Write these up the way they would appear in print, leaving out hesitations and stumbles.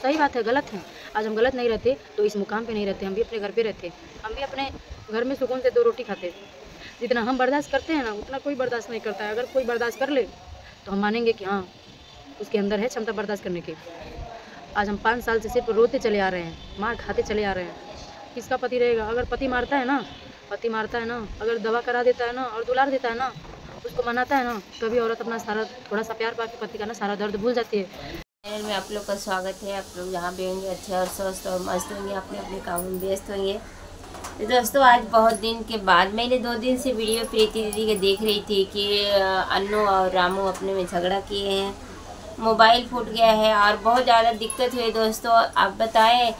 सही बात है, गलत है। आज हम गलत नहीं रहते तो इस मुकाम पे नहीं रहते, हम भी अपने घर पे रहते, हम भी अपने घर में सुकून से 2 रोटी खाते। जितना हम बर्दाश्त करते हैं ना उतना कोई बर्दाश्त नहीं करता है। अगर कोई बर्दाश्त कर ले तो हम मानेंगे कि हाँ उसके अंदर है क्षमता बर्दाश्त करने की। आज हम 5 साल से सिर्फ रोते चले आ रहे हैं, मार खाते चले आ रहे हैं। किसका पति रहेगा? अगर पति मारता है ना, अगर दवा करा देता है ना और दुलार देता है ना, उसको मनाता है ना, तभी औरत अपना सारा थोड़ा सा प्यार पाके पति का ना सारा दर्द भूल जाती है। चैनल में आप लोग का स्वागत है। आप लोग जहाँ भी होंगे अच्छे और स्वस्थ और मस्त होंगे, अपने अपने काम में व्यस्त होंगे। तो दोस्तों आज बहुत दिन के बाद मैंने 2 दिन से वीडियो प्रीति दीदी के देख रही थी कि अन्नू और रामू अपने में झगड़ा किए हैं, मोबाइल फूट गया है और बहुत ज़्यादा दिक्कत हुई। दोस्तों आप बताएं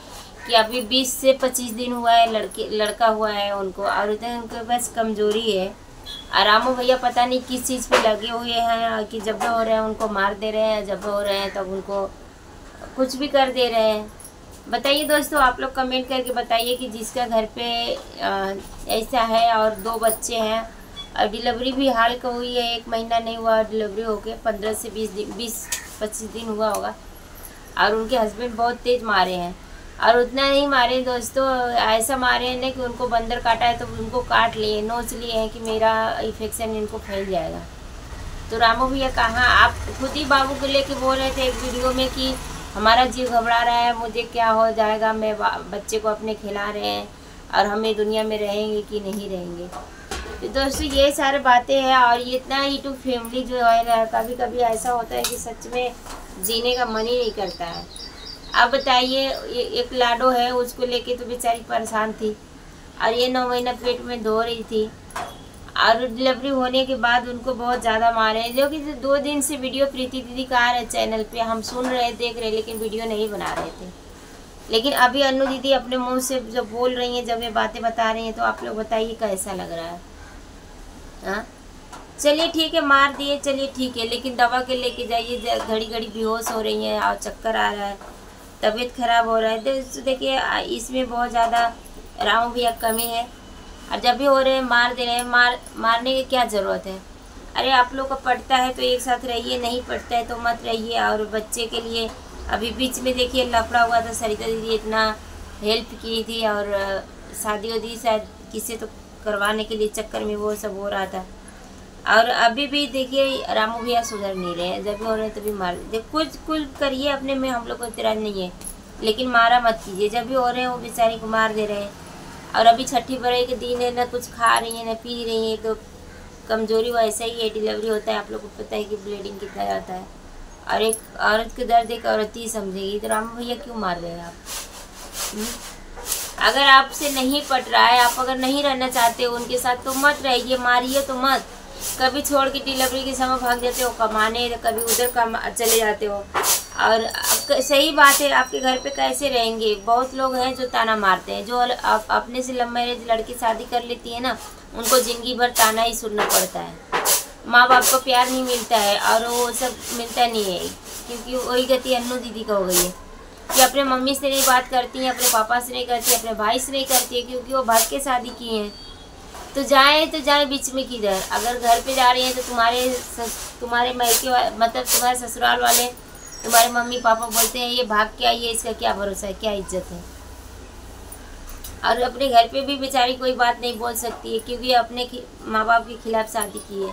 कि अभी 20 से 25 दिन हुआ है, लड़का हुआ है उनको, और उनके पास कमज़ोरी है। और रामू भैया पता नहीं किस चीज़ पे लगे हुए हैं कि जब भी हो रहे हैं उनको मार दे रहे हैं, जब भी हो रहे हैं तब उनको कुछ भी कर दे रहे हैं। बताइए दोस्तों, आप लोग कमेंट करके बताइए कि जिसका घर पे ऐसा है और 2 बच्चे हैं और डिलीवरी भी हाल का हुई है, 1 महीना नहीं हुआ डिलीवरी होके, 15 से 20-25 दिन हुआ होगा, और उनके हस्बैंड बहुत तेज़ मारे हैं। और उतना नहीं मारे दोस्तों, ऐसा मारे हैं ना कि उनको बंदर काटा है तो उनको काट लिए, नोच लिए हैं कि मेरा इन्फेक्शन इनको फैल जाएगा। तो रामू भैया कहाँ, आप खुद ही बाबू को लेके बोल रहे थे एक वीडियो में कि हमारा जीव घबरा रहा है, मुझे क्या हो जाएगा, मैं बच्चे को अपने खिला रहे हैं और हमें दुनिया में रहेंगे कि नहीं रहेंगे। तो दोस्तों ये सारी बातें हैं। और ये इतना यूट्यूब फैमिली जो है, कभी कभी ऐसा होता है कि सच में जीने का मन ही नहीं करता है। अब बताइए, एक लाडो है, उसको लेके तो बेचारी परेशान थी, और ये 9 महीना पेट में धो रही थी, और डिलीवरी होने के बाद उनको बहुत ज़्यादा मारे हैं। जो कि 2 दिन से वीडियो प्रीति दीदी का आ रहा है चैनल पे, हम सुन रहे देख रहे, लेकिन वीडियो नहीं बना रहे थे। लेकिन अभी अन्नू दीदी अपने मुँह से जब बोल रही हैं, जब ये बातें बता रही हैं, तो आप लोग बताइए कैसा लग रहा है। हाँ चलिए ठीक है, मार दिए, चलिए ठीक है, लेकिन दवा के लेके जाइए। घड़ी घड़ी बेहोश हो रही हैं और चक्कर आ रहा है, तबीयत खराब हो रहा है। तो देखिए इसमें बहुत ज़्यादा रामू भैया कमी है, और जब भी हो रहे हैं मार दे रहे हैं। मारने की क्या ज़रूरत है? अरे आप लोग को पड़ता है तो एक साथ रहिए, नहीं पड़ता है तो मत रहिए। और बच्चे के लिए अभी बीच में देखिए लफड़ा हुआ था, सरिता दीदी इतना हेल्प की थी, और शादी वादी शायद किसी तो करवाने के लिए चक्कर में वो सब हो रहा था। और अभी भी देखिए रामू भैया सुधर नहीं रहे हैं, जब भी हो रहे हैं तभी मार दे। कुछ करिए अपने में, हम लोग को इतराज नहीं है, लेकिन मारा मत कीजिए। जब भी हो रहे हैं वो बेचारी को मार दे रहे हैं। और अभी छठी बरई के दिन है, ना कुछ खा रही है ना पी रही है, तो कमज़ोरी वैसा ही है। डिलीवरी होता है, आप लोग को पता है कि ब्लीडिंग कितना जाता है, और एक औरत के दर्द एक औरत ही समझेगी। तो रामू भैया क्यों मार रहे हैं आप? अगर आपसे नहीं पट रहा है, आप अगर नहीं रहना चाहते हो उनके साथ, तो मत रहिए, मारिए तो मत। कभी छोड़ के डिलीवरी के समय भाग जाते हो कमाने, कभी उधर चले जाते हो। और सही बात है, आपके घर पे कैसे रहेंगे? बहुत लोग हैं जो ताना मारते हैं, जो अपने से लव मैरिज लड़की शादी कर लेती है ना, उनको ज़िंदगी भर ताना ही सुनना पड़ता है। माँ बाप को प्यार नहीं मिलता है, और वो सब मिलता नहीं है, क्योंकि वही गति अन्नू दीदी का हो गई है कि अपने मम्मी से नहीं बात करती हैं, अपने पापा से नहीं करती, अपने भाई से नहीं करती है, क्योंकि वो भाग के शादी की हैं। तो जाए बीच में किधर? अगर घर पे जा रही हैं तो तुम्हारे मायके मतलब तुम्हारे ससुराल वाले, तुम्हारे मम्मी पापा बोलते हैं ये भाग के आई है, इसका क्या भरोसा है, क्या इज्जत है। और अपने घर पे भी बेचारी कोई बात नहीं बोल सकती है, क्योंकि अपने माँ बाप के खिलाफ शादी की है।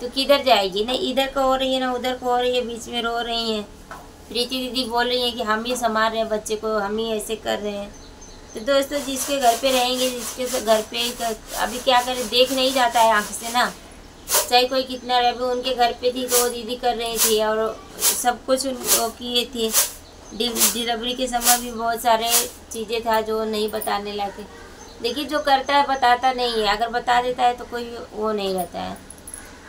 तो किधर जाएगी? ना इधर को हो रही है ना उधर को हो रही है, बीच में रो रही हैं। प्रीति दीदी बोल रही हैं कि हम ही संभाल रहे हैं बच्चे को, हम ही ऐसे कर रहे हैं। तो दोस्तों जिसके घर पे रहेंगे, जिसके घर पे अभी क्या करें, देख नहीं जाता है आँख से ना, चाहे कोई कितना रहे। अभी उनके घर पे थी तो वो दीदी कर रही थी, और सब कुछ वो किए थे। डिलीवरी के समय भी बहुत सारे चीज़ें था जो नहीं बताने लायक। देखिए जो करता है बताता नहीं है, अगर बता देता है तो कोई वो नहीं रहता है।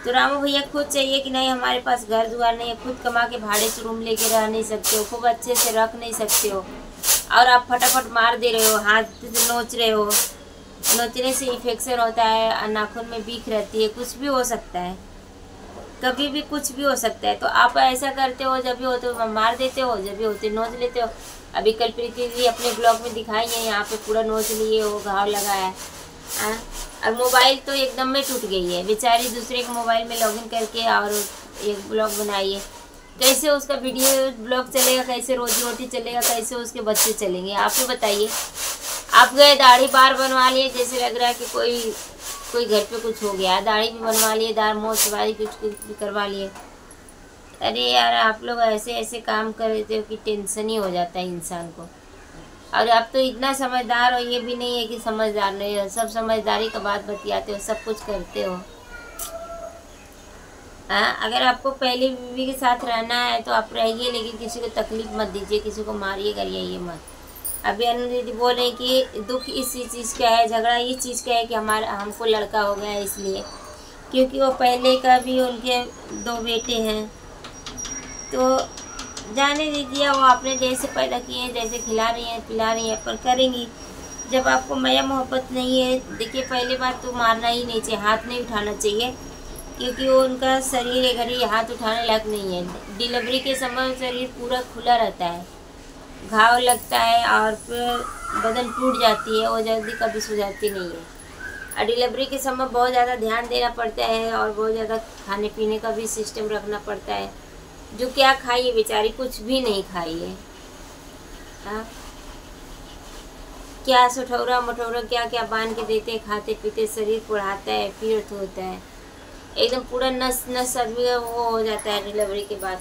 तो रामू भैया खुद चाहिए कि नहीं, हमारे पास घर दुआर नहीं है, खुद कमा के भाड़े से रूम लेके रह नहीं सकते हो, खूब अच्छे से रख नहीं सकते हो, और आप फटाफट मार दे रहे हो, हाथ से नोच रहे हो। नोचने से इन्फेक्शन होता है, नाखून में बीख रहती है, कुछ भी हो सकता है, कभी भी कुछ भी हो सकता है। तो आप ऐसा करते हो, जब भी होते हो मार देते हो, जब भी होते नोच लेते हो। अभी कल प्रीति जी अपने ब्लॉग में दिखाई है, यहाँ पे पूरा नोच लिए हो, घाव लगा है। और मोबाइल तो एकदम में टूट गई है बेचारी, दूसरे के मोबाइल में लॉगिन करके और एक ब्लॉग बनाई है। कैसे उसका वीडियो ब्लॉग चलेगा, कैसे रोजी रोटी चलेगा, कैसे उसके बच्चे चलेंगे, आप ही बताइए। आप गए दाढ़ी बार बनवा लिए, जैसे लग रहा है कि कोई घर पे कुछ हो गया, दाढ़ी भी बनवा लिए, दाढ़ मोछ वाली कुछ भी करवा लिए। अरे यार आप लोग ऐसे ऐसे काम कर रहे हो कि टेंशन ही हो जाता है इंसान को। और अब तो इतना समझदार हो, ये भी नहीं है कि समझदार नहीं हो, सब समझदारी का बात बतियाते हो, सब कुछ करते हो। हाँ, अगर आपको पहली बीवी के साथ रहना है तो आप रहिए, लेकिन किसी को तकलीफ मत दीजिए, किसी को मारिए करिए मत। अभी अनु दीदी बोल रहे हैं कि दुख इसी चीज़ का है, झगड़ा इस चीज़ का है कि हमको लड़का हो गया है, इसलिए क्योंकि वो पहले का भी उनके 2 बेटे हैं। तो जाने दीजिए, वो आपने जैसे पैदा किए हैं, जैसे खिला रही हैं पिला रही हैं, पर करेंगी। जब आपको माया मोहब्बत नहीं है, देखिए पहली बात तो मारना ही नहीं चाहिए, हाथ नहीं उठाना चाहिए, क्योंकि वो उनका शरीर अगर ये हाथ उठाने लायक नहीं है। डिलीवरी के समय शरीर पूरा खुला रहता है, घाव लगता है और फिर बदन टूट जाती है, वो जल्दी कभी सुझाती नहीं है। और डिलीवरी के समय बहुत ज़्यादा ध्यान देना पड़ता है और बहुत ज़्यादा खाने पीने का भी सिस्टम रखना पड़ता है। जो क्या खाई है बेचारी, कुछ भी नहीं खाई है। हाँ, क्या सठौरा मठौरा क्या क्या बांध के देते, खाते पीते, शरीर बढ़ाता है, पीड़ित होता है, एकदम पूरा नस नस आदमी का वो हो जाता है डिलीवरी के बाद।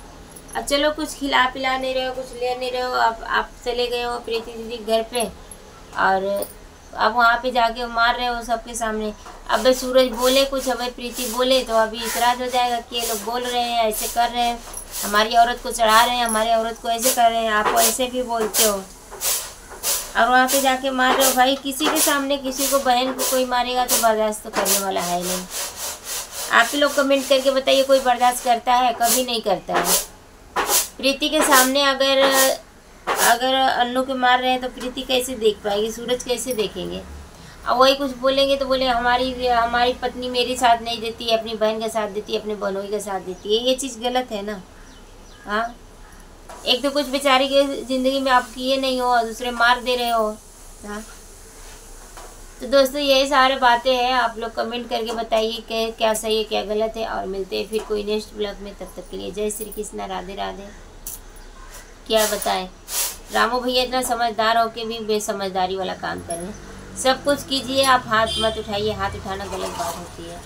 अब चलो कुछ खिला पिला नहीं रहे हो, कुछ ले नहीं रहे हो, आप चले गए हो प्रीति दीदी घर पे और अब वहाँ पे जाके मार रहे हो सबके सामने। अब सूरज बोले कुछ, अब प्रीति बोले तो अभी इतराज़ हो जाएगा कि ये लोग बोल रहे हैं, ऐसे कर रहे हैं, हमारी औरत को चढ़ा रहे हैं, हमारी औरत को ऐसे कर रहे हैं, आपको ऐसे भी बोलते हो और वहाँ पे जाके मार रहे हो। भाई किसी के सामने किसी को, बहन को कोई मारेगा तो बर्दाश्त तो करने वाला है नहीं। आप ही लोग कमेंट करके बताइए, कोई बर्दाश्त करता है? कभी नहीं करता है। प्रीति के सामने अगर अन्नू के मार रहे हैं तो प्रीति कैसे देख पाएगी, सूरज कैसे देखेंगे? और वही कुछ बोलेंगे तो बोले हमारी पत्नी मेरे साथ नहीं देती है, अपनी बहन का साथ देती है, अपने बहनोई का साथ देती है। ये चीज़ गलत है ना। हाँ, एक तो कुछ बेचारी के ज़िंदगी में आप किए नहीं हो और दूसरे मार दे रहे हो। हाँ, तो दोस्तों यही सारे बातें हैं, आप लोग कमेंट करके बताइए कि क्या सही है क्या गलत है। और मिलते हैं फिर कोई नेक्स्ट ब्लॉग में, तब तक के लिए जय श्री कृष्णा, राधे राधे। क्या बताएं, रामू भैया इतना समझदार होके भी बेसमझदारी वाला काम कर रहे हैं। सब कुछ कीजिए, आप हाथ मत उठाइए, हाथ उठाना गलत बात होती है।